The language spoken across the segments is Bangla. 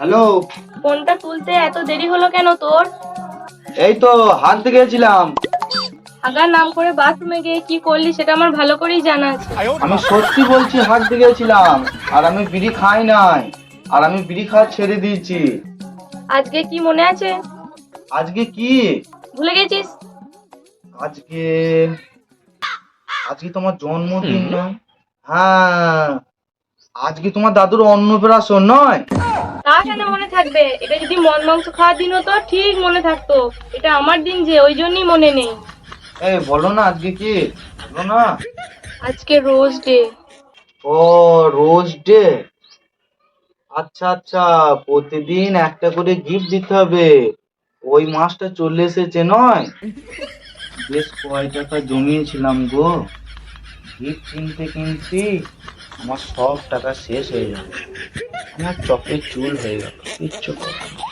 হ্যালো। ফোনটা তুলতে এত দেরি হলো কেন তোর? এই তো হাঁটতে গেছিলাম। আগার নাম করে বাথরুমে গিয়ে কি করলি সেটা আমার ভালো করেই জানা আছে। আমি সত্যি বলছি, হাঁটতে গেছিলাম। আর আমি বিড়ি খাই নাই। আর আমি বিড়ি খাওয়া ছেড়ে দিয়েছি। আজকে কি মনে আছে? আজকে কি? ভুলে গেছিস? আজকে আজকে তোমার জন্মদিন নয়? হ্যাঁ, আজকে তোমার দাদুর অন্নপ্রাশন নয়? তা কেন মনে থাকবে? এটা যদি মন মাংস খাওয়ার দিন হতো ঠিক মনে থাকতো। এটা আমার দিন যে, ওই জন্যই মনে নেই। এই বলো না আজকে কি, বলো না। আজকে রোজ ডে। ও, রোজ ডে। আচ্ছা আচ্ছা, প্রতিদিন একটা করে গিফট দিতে হবে। ওই মাসটা চলে এসেছে নয়? বেশ কয় টাকা জমিয়েছিলাম গো। গিফট কিনতে কিনতে আমার সব টাকা শেষ হয়ে গেল। আমার চপে চুল হয়ে গেল, কিচ্ছু করার নেই।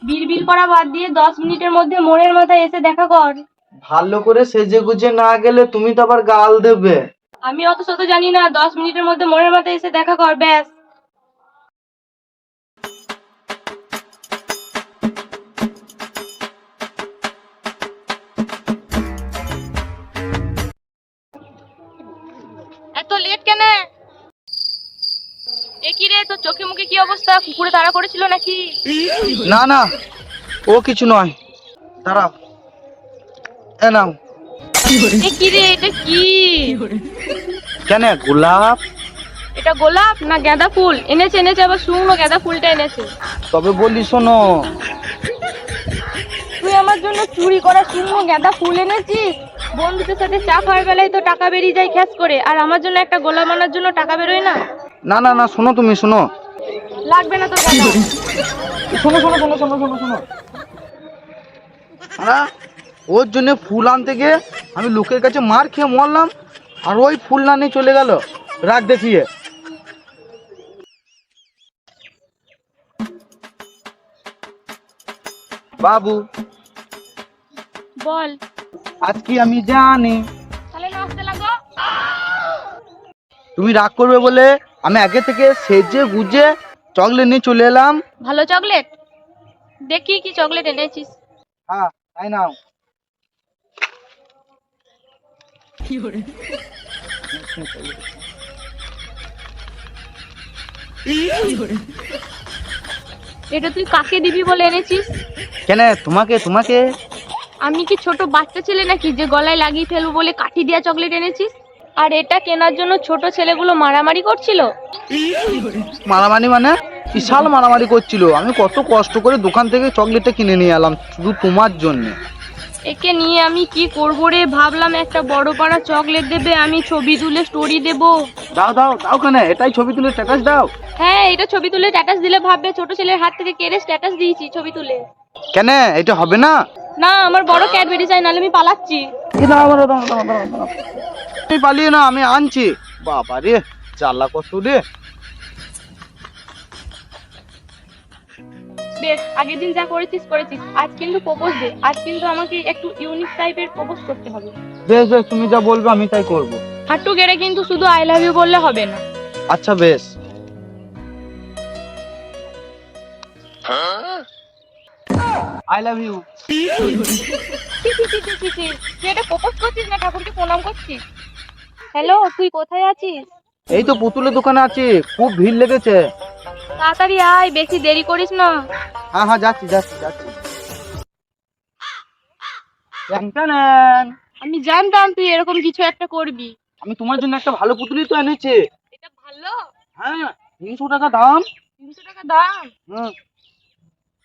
বিড়বিড় করা বাদ দিয়ে 10 মিনিটের মধ্যে মোড়ের মাথায় এসে দেখা কর। ভালো করে সেজে গুজে না গেলে তুমি তো আবার গাল দেবে। আমি অত শত জানি না, 10 মিনিটের মধ্যে মোড়ের মাথায় এসে দেখা কর, ব্যাস। এত লেট কেন? কি রে, তোর চোখে মুখে কি অবস্থা? কুকুরে তাড়া করেছিল নাকি? না না, ও কিছু নয়। দাঁড়াও, এ নাও। কি রে, এটা কি? কেন, গোলাপ? এটা গোলাপ না গাঁদা ফুল? এনেছে আবার শুকনো গাঁদা ফুলটা এনেছে। তবে বলি শোনো, তুই আমার জন্য চুরি করা শুকনো গাঁদা ফুল এনেছিস? বন্ধুদের সাথে চা খাওয়ার বেলায় তো টাকা বেরিয়ে যায় খ্যাস করে, আর আমার জন্য একটা গোলাপ আনার জন্য টাকা বেরোয় না? না না না, শোনো, তুমি শোনো। লাগবে না তোর গাঁদা। শোনো শোনো শোনো শোনো শোনো শোনো। হ্যাঁ, ওর জন্য ফুল আনতে গিয়ে আমি লোকের কাছে মার খেয়ে মরলাম। আর ওই ফুল না নিয়ে চলে গেল রাগ দেখিয়ে। বাবু, বল। আজ কি আমি জানি তাহলে নাচতে লাগো। তুমি রাগ করবে বলে আমি আগে থেকে সেজে গুজে চকলেট নিয়ে চলে এলাম। ভালো চকলেট? দেখি কি চকলেট এনেছিস। হ্যাঁ, তাই নাও। এটা তুই কাকে দিবি বলে এনেছিস? কেন, তোমাকে তোমাকে। আমি কি ছোট বাচ্চা ছেলে নাকি যে গলায় লাগিয়ে ফেলবো বলে কাঠি দিয়া চকলেট এনেছিস? আর এটা কেনার জন্য ছোট ছেলেগুলো মারামারি করছিল। মারামারি মানে? বিশাল মারামারি করছিল। আমি কত কষ্ট করে দোকান থেকে চকলেটটা কিনে নিয়ে এলাম শুধু তোমার জন্য। একে নিয়ে আমি কি করবো রে? ভাবলাম একটা বড় পাড়া চকলেট দেবে, আমি ছবি তুলে স্টোরি দেব। দাও দাও দাও, কেন, এটাই ছবি তুলে স্ট্যাটাস দাও। হ্যাঁ, এটা ছবি তুলে স্ট্যাটাস দিলে ভাববে ছোট ছেলের হাত থেকে কেড়ে স্ট্যাটাস দিয়েছি ছবি তুলে। কেন, এটা হবে না? না, আমার বড় ক্যাডবেরি চাই, নাহলে আমি পালাচ্ছি। তুমি পালিয়ে না, আমি আনছি। বাবা রে, জ্বালা কত রে। বেশ, আগের দিন যা করেছিস করেছিস, আজ কিন্তু প্রপোজ দে। আজ কিন্তু আমাকে একটু ইউনিক টাইপের প্রপোজ করতে হবে। বেশ বেশ, তুমি যা বলবে আমি তাই করব। হাঁটু গেড়ে কিন্তু শুধু আই লাভ ইউ বললে হবে না। আচ্ছা বেশ। I love you. তুই এটা প্রপোজ করছিস না ঠাকুরকে প্রণাম করছিস? হ্যালো, তুই কোথায় আছিস? এই তো পুতুলের দোকানে আছি, খুব ভিড় লেগেছে। তাড়াতাড়ি আয়, বেশি দেরি করিস না। হ্যাঁ হ্যাঁ, যাচ্ছি যাচ্ছি যাচ্ছি। ট্যান। আমি জানতাম তুই এরকম কিছু একটা করবি। আমি তোমার জন্য একটা ভালো পুতুলই তো এনেছি। এটা ভালো? হ্যাঁ, 300 টাকা দাম। 300 টাকা দাম? হুম।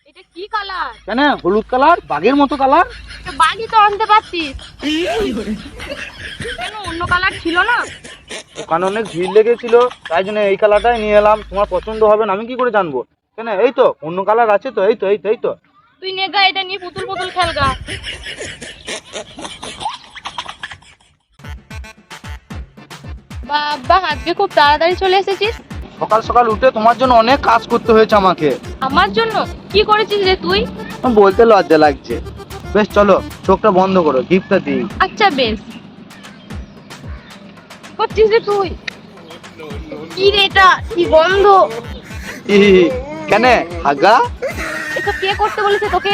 এটা কি কালার? কেন, হলুদ কালার, বাঘের মতো কালার। এটা বাগই তো আনতে পারতিস। কেন, অন্য কালার ছিল না? ওখানে অনেক ভিড় লেগেছিল, তাই জন্য এই কালারটাই নিয়ে এলাম। তোমার পছন্দ হবে না আমি কি করে জানবো? কেন, এই তো অন্য কালার আছে তো, এই তো এই তো এই তো। তুই নেগা, এটা নিয়ে পুতুল পুতুল খেলগা। বাবা, আজকে খুব তাড়াতাড়ি চলে এসেছিস। সকাল সকাল উঠে তোমার জন্য অনেক কাজ করতে হয়েছে আমাকে। আমার জন্য কি করেছিস রে তুই? বলতে লজ্জা লাগছে। বেশ চলো, চোখটা বন্ধ করো, গিফটটা দিই। আচ্ছা বেশ। করছিস রে তুই? কি রে এটা? কি বন্ধ? কেন হাগা? এসব কে করতে বলেছে তোকে?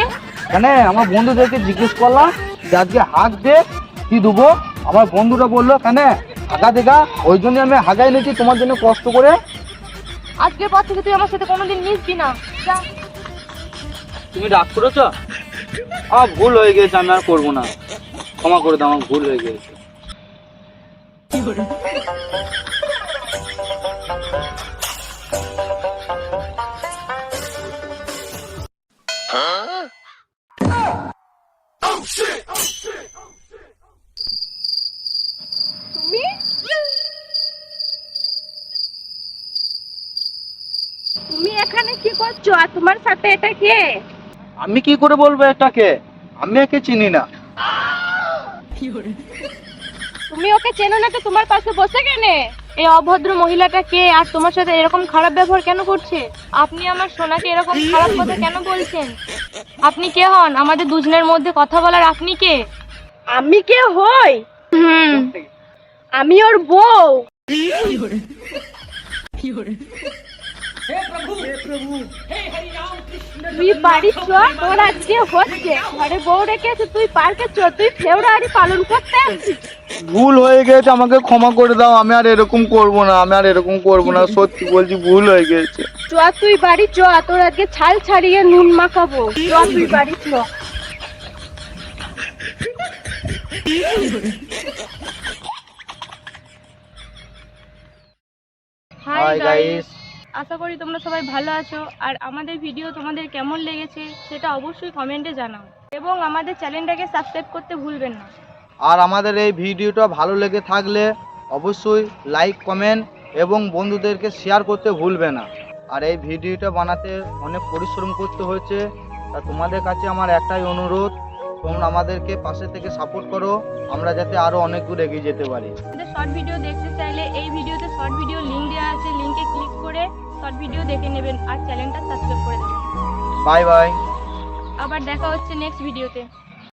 কেন আমার বন্ধুদেরকে জিজ্ঞেস করলাম যে আজকে হাগ দে কি দেবো, আমার বন্ধুরা বললো কেন হাগা দেখা, ওই জন্য আমি হাগাই নিয়েছি তোমার জন্য কষ্ট করে। আজকের পর থেকে তুই আমার সাথে কোনোদিন মিশবি না, যা। তুমি রাগ করেছো? আমার ভুল হয়ে গেছে, আমি আর করবো না, ক্ষমা করে দাও, আমার ভুল হয়ে গেছে। তুমি তুমি এখানে কি করছো? আর তোমার সাথে এটা কে? আমি কি করে বলবো এটাকে, আমি একে চিনি না। তুমি ওকে চেনো না তো তোমার পাশে বসে কেন? এই অভদ্র মহিলাটা কে আর তোমার সাথে এরকম খারাপ ব্যবহার কেন করছে? আপনি আমার সোনাকে এরকম খারাপ কথা কেন বলছেন? আপনি কে হন আমাদের দুজনের মধ্যে কথা বলার? আপনি কে? আমি কে হই? আমি ওর বউ। তুই বাড়ি চ, তোর আজকে হচ্ছে। ঘরে বউ রেখেছে, তুই পার্কে চ, তুই ফেব্রুয়ারি পালন করতে আসছিস। ভুল হয়ে গেছে, আমাকে ক্ষমা করে দাও, আমি আর এরকম করবো না, আমি আর এরকম করবো না, সত্যি বলছি ভুল হয়ে গেছে। চ তুই বাড়ি চ, তোর আজকে ছাল ছাড়িয়ে নুন মাখাবো। চ তুই বাড়ি চ। হাই গাইস, আশা করি তোমরা সবাই ভালো আছো। আর আমাদের ভিডিও তোমাদের কেমন লেগেছে সেটা অবশ্যই কমেন্টে জানাও, এবং আমাদের চ্যানেলটাকে সাবস্ক্রাইব করতে ভুলবেন না। আর আমাদের এই ভিডিওটা ভালো লেগে থাকলে অবশ্যই লাইক কমেন্ট এবং বন্ধুদেরকে শেয়ার করতে ভুলবে না। আর এই ভিডিওটা বানাতে অনেক পরিশ্রম করতে হয়েছে, তা তোমাদের কাছে আমার একটাই অনুরোধ, তোমরা আমাদেরকে পাশে থেকে সাপোর্ট করো, আমরা যাতে আরও অনেক দূর এগিয়ে যেতে পারি। আমাদের শর্ট ভিডিও দেখতে চাইলে এই ভিডিওতে শর্ট ভিডিও লিংক দেওয়া আছে, লিংকে ক্লিক করে শর্ট ভিডিও দেখে নেবেন আর চ্যানেলটা সাবস্ক্রাইব করে দেবেন। Bye bye. আবার দেখা হচ্ছে নেক্সট ভিডিওতে।